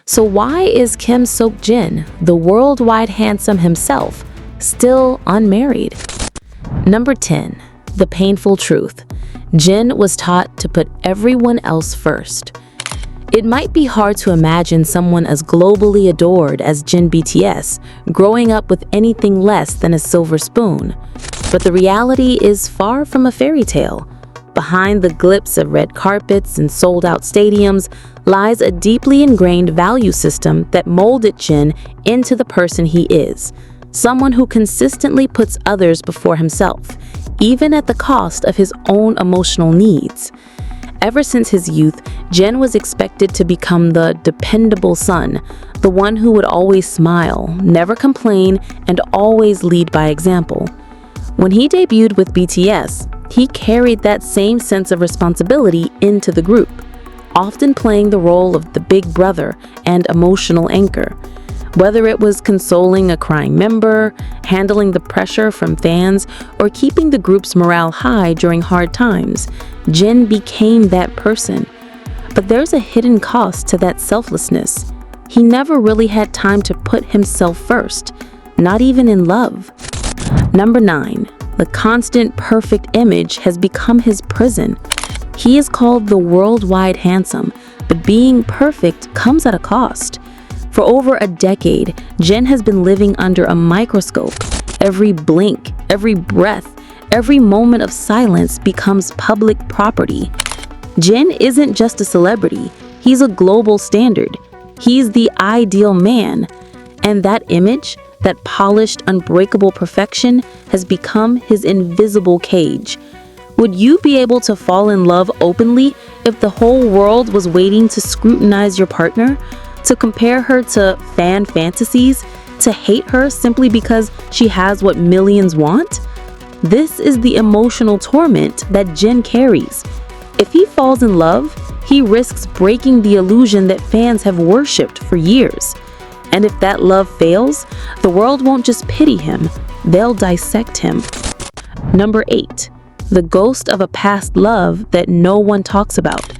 So why is Kim Seokjin, the worldwide handsome himself, still unmarried? Number 10. The painful truth. Jin was taught to put everyone else first. It might be hard to imagine someone as globally adored as Jin BTS growing up with anything less than a silver spoon. But the reality is far from a fairy tale. Behind the glitz of red carpets and sold-out stadiums lies a deeply ingrained value system that molded Jin into the person he is. Someone who consistently puts others before himself, even at the cost of his own emotional needs. Ever since his youth, Jin was expected to become the dependable son, the one who would always smile, never complain, and always lead by example. When he debuted with BTS, he carried that same sense of responsibility into the group, often playing the role of the big brother and emotional anchor. Whether it was consoling a crying member, handling the pressure from fans, or keeping the group's morale high during hard times, Jin became that person. But there's a hidden cost to that selflessness. He never really had time to put himself first, not even in love. Number 9. The constant perfect image has become his prison. He is called the worldwide handsome, but being perfect comes at a cost. For over a decade, Jin has been living under a microscope. Every blink, every breath, every moment of silence becomes public property. Jin isn't just a celebrity, he's a global standard. He's the ideal man. And that image, that polished, unbreakable perfection, has become his invisible cage. Would you be able to fall in love openly if the whole world was waiting to scrutinize your partner? To compare her to fan fantasies, to hate her simply because she has what millions want? This is the emotional torment that Jin carries. If he falls in love, he risks breaking the illusion that fans have worshipped for years. And if that love fails, the world won't just pity him, they'll dissect him. Number 8. The ghost of a past love that no one talks about.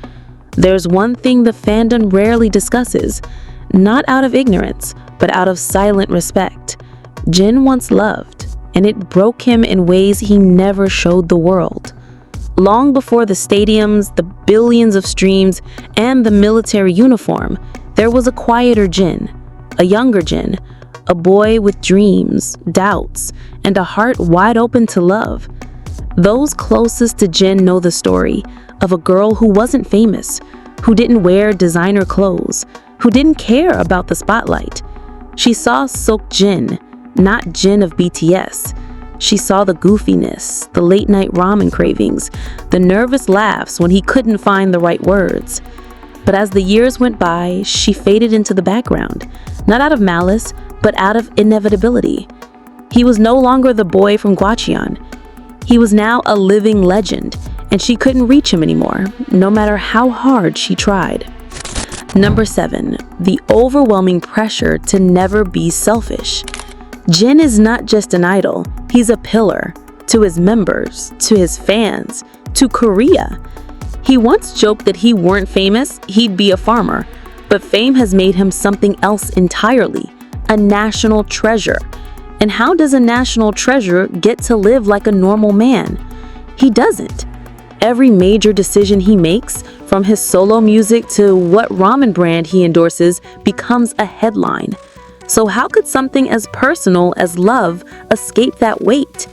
There's one thing the fandom rarely discusses, not out of ignorance, but out of silent respect. Jin once loved, and it broke him in ways he never showed the world. Long before the stadiums, the billions of streams, and the military uniform, there was a quieter Jin, a younger Jin, a boy with dreams, doubts, and a heart wide open to love. Those closest to Jin know the story of a girl who wasn't famous, who didn't wear designer clothes, who didn't care about the spotlight. She saw Seokjin, not Jin of BTS. She saw the goofiness, the late-night ramen cravings, the nervous laughs when he couldn't find the right words. But as the years went by, she faded into the background, not out of malice, but out of inevitability. He was no longer the boy from Gwacheon. He was now a living legend, and she couldn't reach him anymore, no matter how hard she tried. Number 7. The overwhelming pressure to never be selfish. Jin is not just an idol, he's a pillar to his members, to his fans, to Korea. He once joked that he weren't famous, he'd be a farmer, but fame has made him something else entirely, a national treasure. And how does a national treasure get to live like a normal man? He doesn't. Every major decision he makes, from his solo music to what ramen brand he endorses, becomes a headline. So how could something as personal as love escape that weight?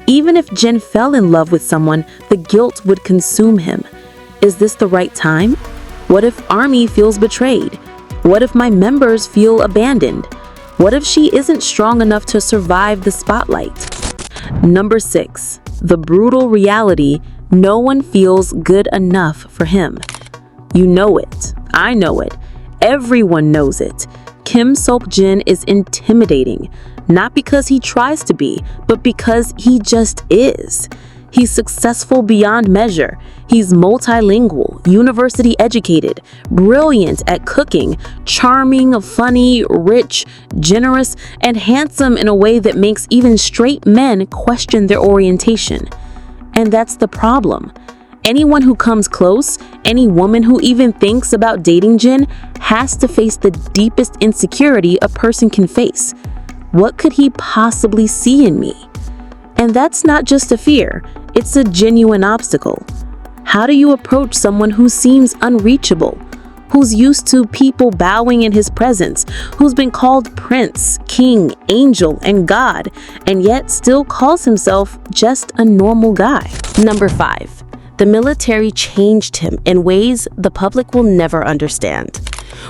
Even if Jin fell in love with someone, the guilt would consume him. Is this the right time? What if ARMY feels betrayed? What if my members feel abandoned? What if she isn't strong enough to survive the spotlight? Number 6. The brutal reality: no one feels good enough for him. You know it. I know it. Everyone knows it. Kim Seokjin is intimidating, not because he tries to be, but because he just is. He's successful beyond measure. He's multilingual, university educated, brilliant at cooking, charming, funny, rich, generous, and handsome in a way that makes even straight men question their orientation. And that's the problem. Anyone who comes close, any woman who even thinks about dating Jin, has to face the deepest insecurity a person can face. What could he possibly see in me? And that's not just a fear, it's a genuine obstacle. How do you approach someone who seems unreachable, who's used to people bowing in his presence, who's been called prince, king, angel, and God, and yet still calls himself just a normal guy? Number 5. The military changed him in ways the public will never understand.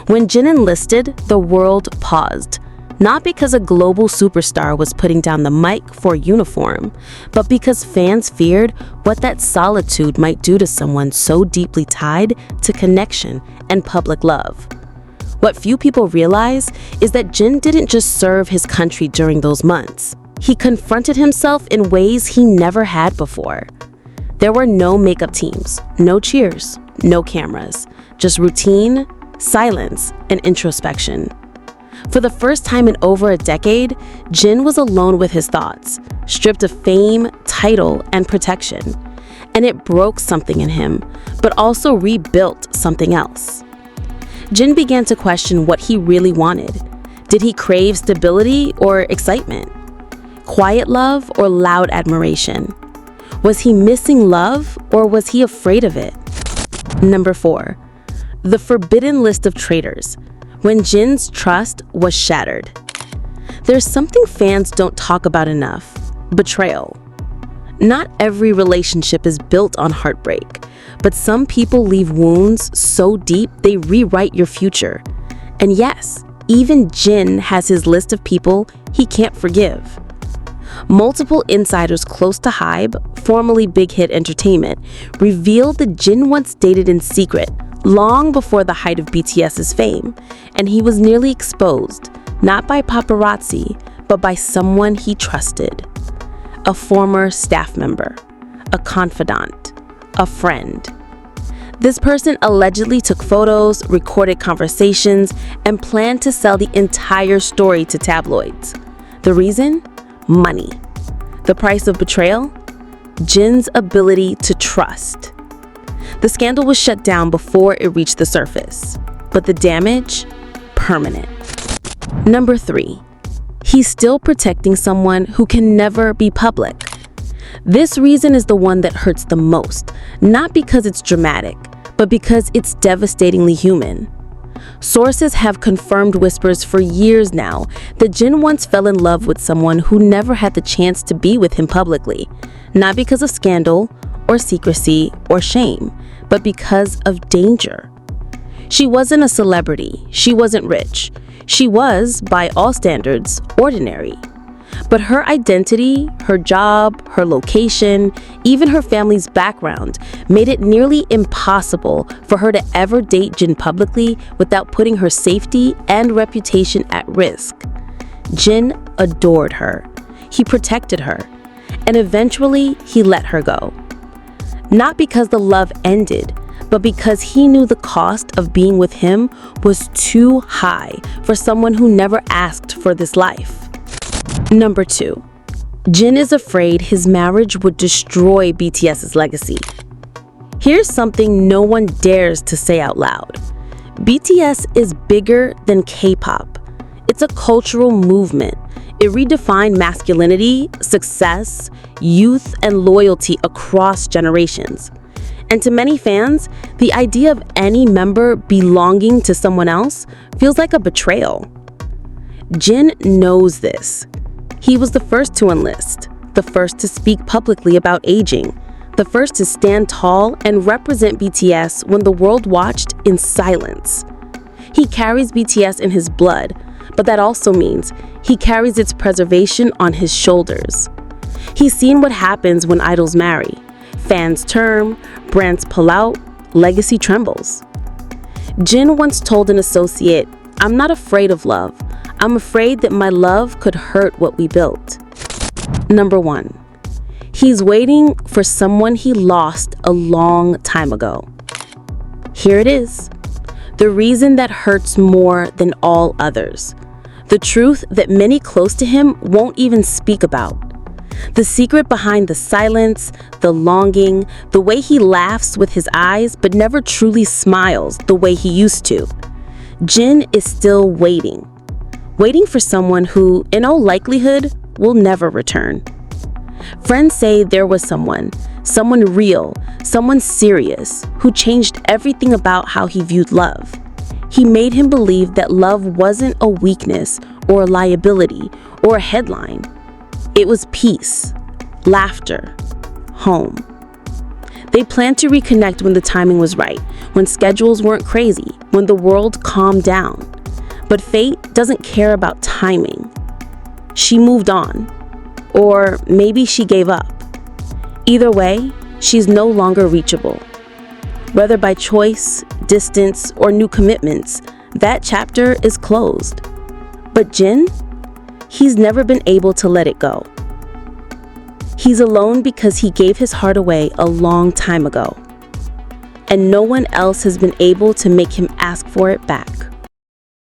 When Jin enlisted, the world paused. Not because a global superstar was putting down the mic for a uniform, but because fans feared what that solitude might do to someone so deeply tied to connection and public love. What few people realize is that Jin didn't just serve his country during those months. He confronted himself in ways he never had before. There were no makeup teams, no cheers, no cameras, just routine, silence, and introspection. For the first time in over a decade, Jin was alone with his thoughts, stripped of fame, title, and protection. And it broke something in him, but also rebuilt something else. Jin began to question what he really wanted. Did he crave stability or excitement? Quiet love or loud admiration? Was he missing love or was he afraid of it? Number 4. The forbidden list of traitors. When Jin's trust was shattered. There's something fans don't talk about enough: betrayal. Not every relationship is built on heartbreak, but some people leave wounds so deep they rewrite your future. And yes, even Jin has his list of people he can't forgive. Multiple insiders close to HYBE, formerly Big Hit Entertainment, revealed that Jin once dated in secret, long before the height of BTS's fame, and he was nearly exposed, not by paparazzi, but by someone he trusted. A former staff member, a confidant, a friend. This person allegedly took photos, recorded conversations, and planned to sell the entire story to tabloids. The reason? Money. The price of betrayal? Jin's ability to trust. The scandal was shut down before it reached the surface, but the damage? Permanent. Number 3. He's still protecting someone who can never be public. This reason is the one that hurts the most, not because it's dramatic, but because it's devastatingly human. Sources have confirmed whispers for years now that Jin once fell in love with someone who never had the chance to be with him publicly, not because of scandal or secrecy or shame, but because of danger. She wasn't a celebrity, she wasn't rich. She was, by all standards, ordinary. But her identity, her job, her location, even her family's background made it nearly impossible for her to ever date Jin publicly without putting her safety and reputation at risk. Jin adored her. He protected her. And eventually, he let her go. Not because the love ended, but because he knew the cost of being with him was too high for someone who never asked for this life. Number 2. Jin is afraid his marriage would destroy BTS's legacy. Here's something no one dares to say out loud. BTS is bigger than K-pop. It's a cultural movement. It redefined masculinity, success, youth, and loyalty across generations. And to many fans, the idea of any member belonging to someone else feels like a betrayal. Jin knows this. He was the first to enlist, the first to speak publicly about aging, the first to stand tall and represent BTS when the world watched in silence. He carries BTS in his blood, but that also means he carries its preservation on his shoulders. He's seen what happens when idols marry. Fans turn, brands pull out, legacy trembles. Jin once told an associate, "I'm not afraid of love. I'm afraid that my love could hurt what we built." Number 1. He's waiting for someone he lost a long time ago. Here it is. The reason that hurts more than all others. The truth that many close to him won't even speak about. The secret behind the silence, the longing, the way he laughs with his eyes but never truly smiles the way he used to. Jin is still waiting for someone who, in all likelihood, will never return. Friends say there was someone real, someone serious, who changed everything about how he viewed love. He made him believe that love wasn't a weakness or a liability or a headline. It was peace, laughter, home. They planned to reconnect when the timing was right, when schedules weren't crazy, when the world calmed down. But fate doesn't care about timing. She moved on. Or maybe she gave up. Either way, she's no longer reachable. Whether by choice, distance, or new commitments, that chapter is closed. But Jin, he's never been able to let it go. He's alone because he gave his heart away a long time ago. And no one else has been able to make him ask for it back.